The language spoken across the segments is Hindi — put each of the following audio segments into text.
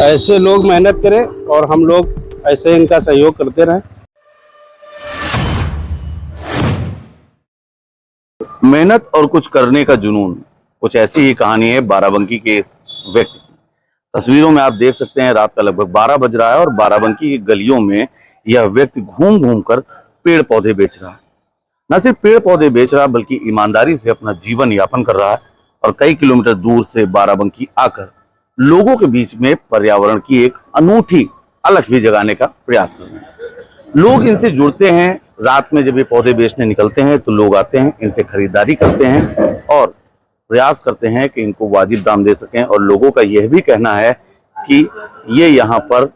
ऐसे लोग मेहनत करें और हम लोग ऐसे इनका सहयोग करते रहें। मेहनत और कुछ करने का जुनून, कुछ ऐसी ही कहानी है बाराबंकी के इस व्यक्ति की। तस्वीरों में आप देख सकते हैं रात का लगभग 12 बज रहा है और बाराबंकी की गलियों में यह व्यक्ति घूम घूम कर पेड़ पौधे बेच रहा है। न सिर्फ पेड़ पौधे बेच रहा है बल्कि ईमानदारी से अपना जीवन यापन कर रहा है और कई किलोमीटर दूर से बाराबंकी आकर लोगों के बीच में पर्यावरण की एक अनूठी अलख भी जगाने का प्रयास कर रहे हैं। लोग इनसे जुड़ते हैं। रात में जब ये पौधे बेचने निकलते हैं तो लोग आते हैं, इनसे खरीदारी करते हैं और प्रयास करते हैं कि इनको वाजिब दाम दे सकें। और लोगों का यह भी कहना है कि ये यहाँ पर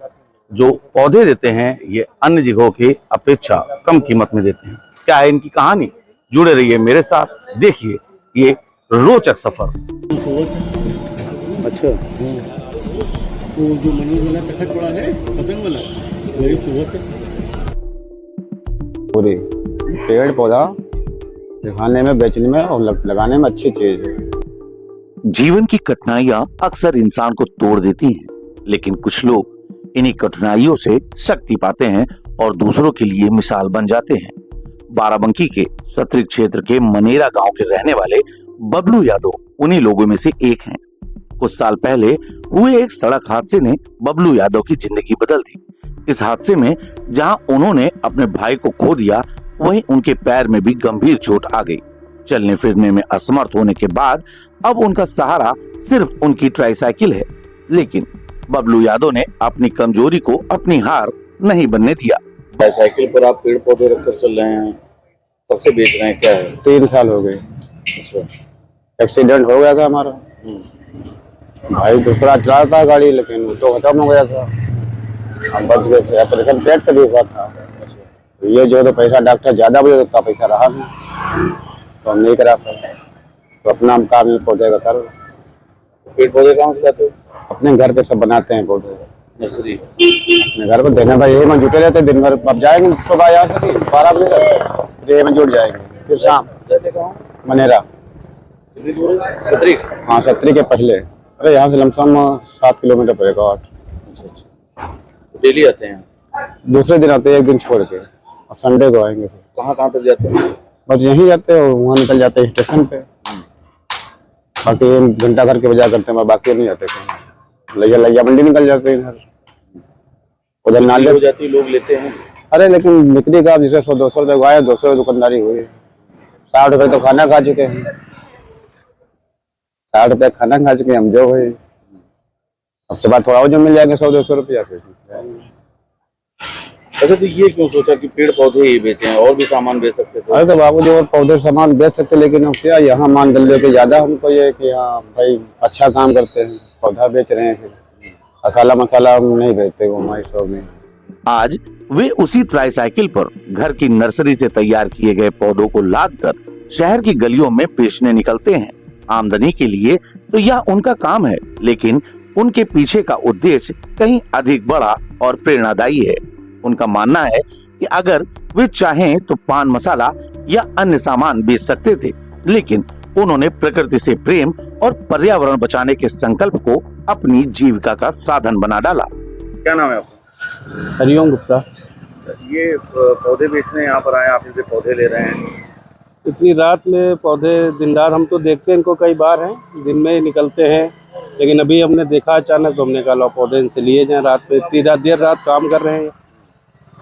जो पौधे देते हैं ये अन्य जगहों की अपेक्षा कम कीमत में देते हैं। क्या है इनकी कहानी? जुड़े रहिए मेरे साथ, देखिए ये रोचक सफर। अच्छा, वो जो मनोज वाला तखत पड़ा है पतंग वाला, वही सोवत है। पूरी पेड़ पौधा दिखाने में, बेचने में और लगाने में अच्छी चीज है। जीवन की कठिनाइयां अक्सर इंसान को तोड़ देती हैं, लेकिन कुछ लोग इन्हीं कठिनाइयों से शक्ति पाते हैं और दूसरों के लिए मिसाल बन जाते हैं। बाराबंकी के सतरिक क्षेत्र के मनेरा गांव के रहने वाले बबलू यादव उन्हीं लोगों में से एक हैं। कुछ साल पहले हुए एक सड़क हादसे ने बबलू यादव की जिंदगी बदल दी। इस हादसे में जहां उन्होंने अपने भाई को खो दिया, वहीं उनके पैर में भी गंभीर चोट आ गई। चलने फिरने में असमर्थ होने के बाद अब उनका सहारा सिर्फ उनकी ट्राईसाइकिल है। लेकिन बबलू यादव ने अपनी कमजोरी को अपनी हार नहीं बनने दिया। ट्राईसाइकिल पर आप पेड़ पौधे रखकर चल रहे हैं, कब से बेच रहे हैं? क्या है? 3 साल हो गए। अच्छा। एक्सीडेंट हो गया था हमारा। भाई दूसरा चला था गाड़ी, लेकिन वो तो खत्म हो गया था, हम बच गए थे। ऑपरेशन पेट पे भी हुआ था। ये जो तो पैसा डॉक्टर ज्यादा बोले, उतना पैसा रहा नहीं, तो हम नहीं करा पाए। तो अपना हम काम ही पौधे का करो। पेड़ पौधे कहाँ से लाते हो? अपने घर पे सब बनाते हैं पौधे, नर्सरी। अपने घर पे देने भाई, यही में जुटे रहते दिन भर। अब जाएंगे सुबह यहाँ से 12 बजे तक, फिर यही में जुट जाएंगे, फिर शाम मनेरा। सतरिक? हाँ, सतरी के पहले। अरे यहाँ से लमसम 7 किलोमीटर पड़ेगा। 8। अच्छा। डेली आते हैं? दूसरे दिन आते हैं, एक दिन छोड़ के, और संडे को आएंगे। फिर कहाँ कहाँ तक जाते हैं? बस यहीं जाते हैं और वहाँ निकल जाते हैं स्टेशन पे। बाकी 1 घंटा घर के बजा करते हैं, बाकी नहीं जाते कहीं। लैया मंडी निकल जाते हैं इधर उधर नाले हो जाती, लोग लेते हैं। अरे लेकिन बिक्री का जैसे 100-200 रुपए आया, 200 दुकानदारी हुई। 60 रुपए तो खाना खा चुके हैं। 60 रुपए खाना खा चुके हैं हम, जो हुए। अब से बाद थोड़ा और जो मिल जाएंगे 100-200 रुपया फिर। अच्छा, तो ये क्यों सोचा कि पेड़ पौधे ही बेचें, और भी सामान बेच सकते थे? अरे तो बाबू जो पौधे सामान बेच सकते, लेकिन अब क्या यहाँ मान दल के ज्यादा हमको ये कि हाँ भाई अच्छा काम करते हैं, पौधा बेच रहे हैं। फिर मसाला मसाला हम नहीं बेचते वो हमारे शॉप में। आज वे उसी ट्राईसाइकिल पर घर की नर्सरी से तैयार किए गए पौधों को लादकर शहर की गलियों में बेचने निकलते हैं। आमदनी के लिए तो यह उनका काम है, लेकिन उनके पीछे का उद्देश्य कहीं अधिक बड़ा और प्रेरणादायी है। उनका मानना है कि अगर वे चाहें तो पान मसाला या अन्य सामान बेच सकते थे, लेकिन उन्होंने प्रकृति से प्रेम और पर्यावरण बचाने के संकल्प को अपनी जीविका का साधन बना डाला। क्या नाम है आपका? हरिओम गुप्ता। ये पौधे बेचने यहाँ पर आए, आप इनसे पौधे ले रहे हैं? इतनी रात में पौधे दिन रात हम तो देखते हैं इनको, कई बार हैं दिन में ही निकलते हैं, लेकिन अभी हमने देखा अचानक, तो हमने कहा लो पौधे इनसे लिए जाएं। रात में इतनी रात देर रात काम कर रहे हैं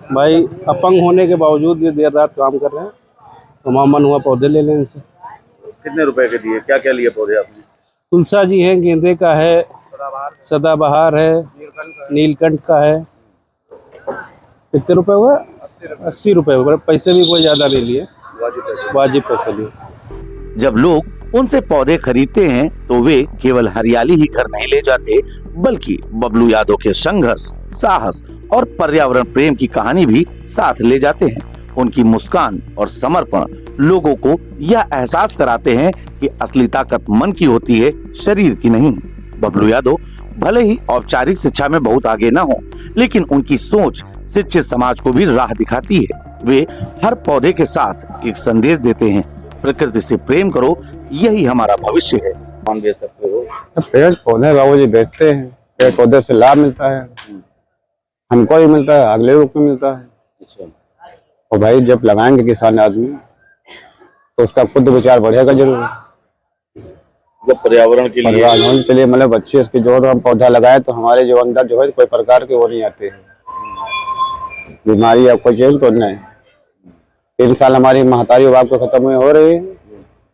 भाई, अपंग होने के बावजूद ये देर रात काम कर रहे हैं, तो हमारा मन हुआ पौधे ले लें इनसे। कितने रुपए के दिए? क्या क्या लिए पौधे आपने? तुलसा जी है, गेंदे का है, सदाबहार है, नीलकंठ का है। कितने रुपए हुआ? 80 रुपए हुए। पैसे भी कोई ज्यादा नहीं लिए, वाजिब पैसे लिए। जब लोग उनसे पौधे खरीदते हैं तो वे केवल हरियाली ही घर नहीं ले जाते, बल्कि बबलू यादव के संघर्ष, साहस और पर्यावरण प्रेम की कहानी भी साथ ले जाते हैं। उनकी मुस्कान और समर्पण लोगों को यह एहसास कराते हैं कि असली ताकत मन की होती है, शरीर की नहीं। बबलू यादव भले ही औपचारिक शिक्षा में बहुत आगे न हो, लेकिन उनकी सोच शिक्षित समाज को भी राह दिखाती है। वे हर पौधे के साथ एक संदेश देते हैं, प्रकृति से प्रेम करो, यही हमारा भविष्य है। मान दे सकते हो? पेड़ पौधे बाबू जी बेचते हैं, पेड़ पौधे से लाभ मिलता है, हमको भी मिलता है, अगले लोग को मिलता है। अच्छा। और भाई जब लगाएंगे किसान आदमी तो उसका खुद विचार बढ़ेगा जरूर। मतलब पर्यावरण के लिए, पर्यावरण के लिए मतलब अच्छे इसके जो हम पौधा लगाए तो हमारे जो अंदर जो है कोई प्रकार के वो नहीं आते हैं, बीमारी या कोई चीज तो नहीं। 3 साल हमारी महतारी बाप को खत्म हुए हो रही है,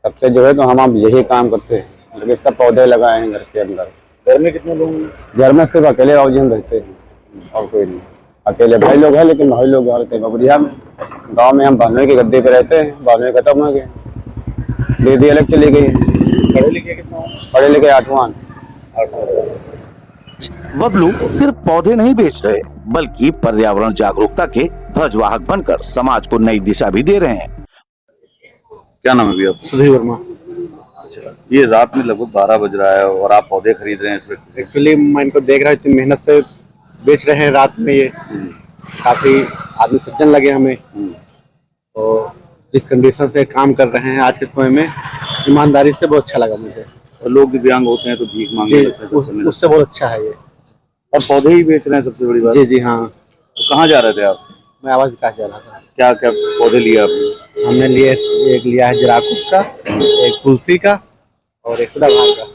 तब से जो है तो हम अब यही काम करते हैं, लेकिन सब पौधे लगाए हैं घर के अंदर। घर में कितने लोग हैं? घर में सिर्फ अकेले बाबूजी हम रहते हैं और कोई नहीं। अकेले भाई लोग हैं, लेकिन भाई लोग रहते हैं बबरिया में। गाँव में हम बहनोई के गद्दे पे रहते हैं, बहनोई खत्म हो गए, दीदी अलग चली गई। पढ़े लिखे कितना? पढ़े लिखे 8वां। बबलू सिर्फ पौधे नहीं बेच रहे, बल्कि पर्यावरण जागरूकता के ध्वजवाहक बनकर समाज को नई दिशा भी दे रहे हैं। क्या नाम है भैया? सुधीर वर्मा। अच्छा, ये रात में लगभग 12 बज रहा है और आप पौधे खरीद रहे हैं इस व्यक्ति से? एक्चुअली मैं इनको देख रहा हूँ, इतनी मेहनत से बेच रहे हैं रात में। ये काफी आदमी सज्जन लगे हमें, और जिस कंडीशन से काम कर रहे हैं आज के समय में, ईमानदारी से बहुत अच्छा लगा मुझे। और लोग दिव्यांग होते हैं तो भीख मांगने लगते हैं, उससे बहुत अच्छा है ये। और पौधे ही बेच रहे हैं सबसे बड़ी बात। जी जी हाँ। तो कहाँ जा रहे थे आप? मैं आवाज विकास जा रहा था। क्या क्या पौधे लिए आपने? हमने लिए, एक लिया है जराकुश का, एक तुलसी का और एक सदाबहार का।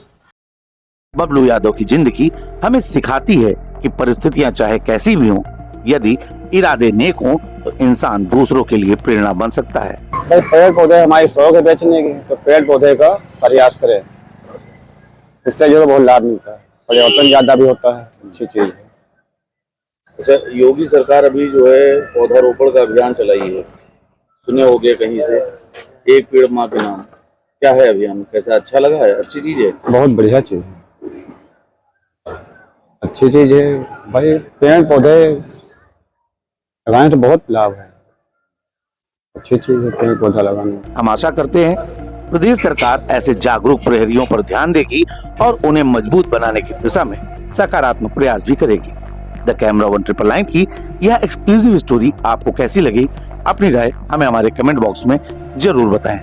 बबलू यादव की जिंदगी हमें सिखाती है कि परिस्थितियां चाहे कैसी भी हों, यदि इरादे नेक हों तो इंसान दूसरों के लिए प्रेरणा बन सकता है। भाई पेड़ पौधे हमारी शौक है बेचने की, तो पेड़ पौधे का प्रयास करें, इससे जो है बहुत लाभ मिलता है, परिवर्तन ज्यादा भी होता है, अच्छी चीज है। अच्छा, योगी सरकार अभी जो है पौधारोपण का अभियान चलाई है, सुने होंगे कहीं से, एक पेड़ माँ के नाम। क्या है अभियान, कैसा, अच्छा लगा है? अच्छी चीज है? बहुत बढ़िया चीज है, अच्छी चीज है भाई। पेड़ पौधे लगाने तो बहुत लाभ है, अच्छी चीज है पेड़ पौधा लगाना। हम आशा करते हैं प्रदेश सरकार ऐसे जागरूक प्रहरियों पर ध्यान देगी और उन्हें मजबूत बनाने की दिशा में सकारात्मक प्रयास भी करेगी। द कैमरा 199 की यह एक्सक्लूसिव स्टोरी आपको कैसी लगी? अपनी राय हमें हमारे कमेंट बॉक्स में जरूर बताएं।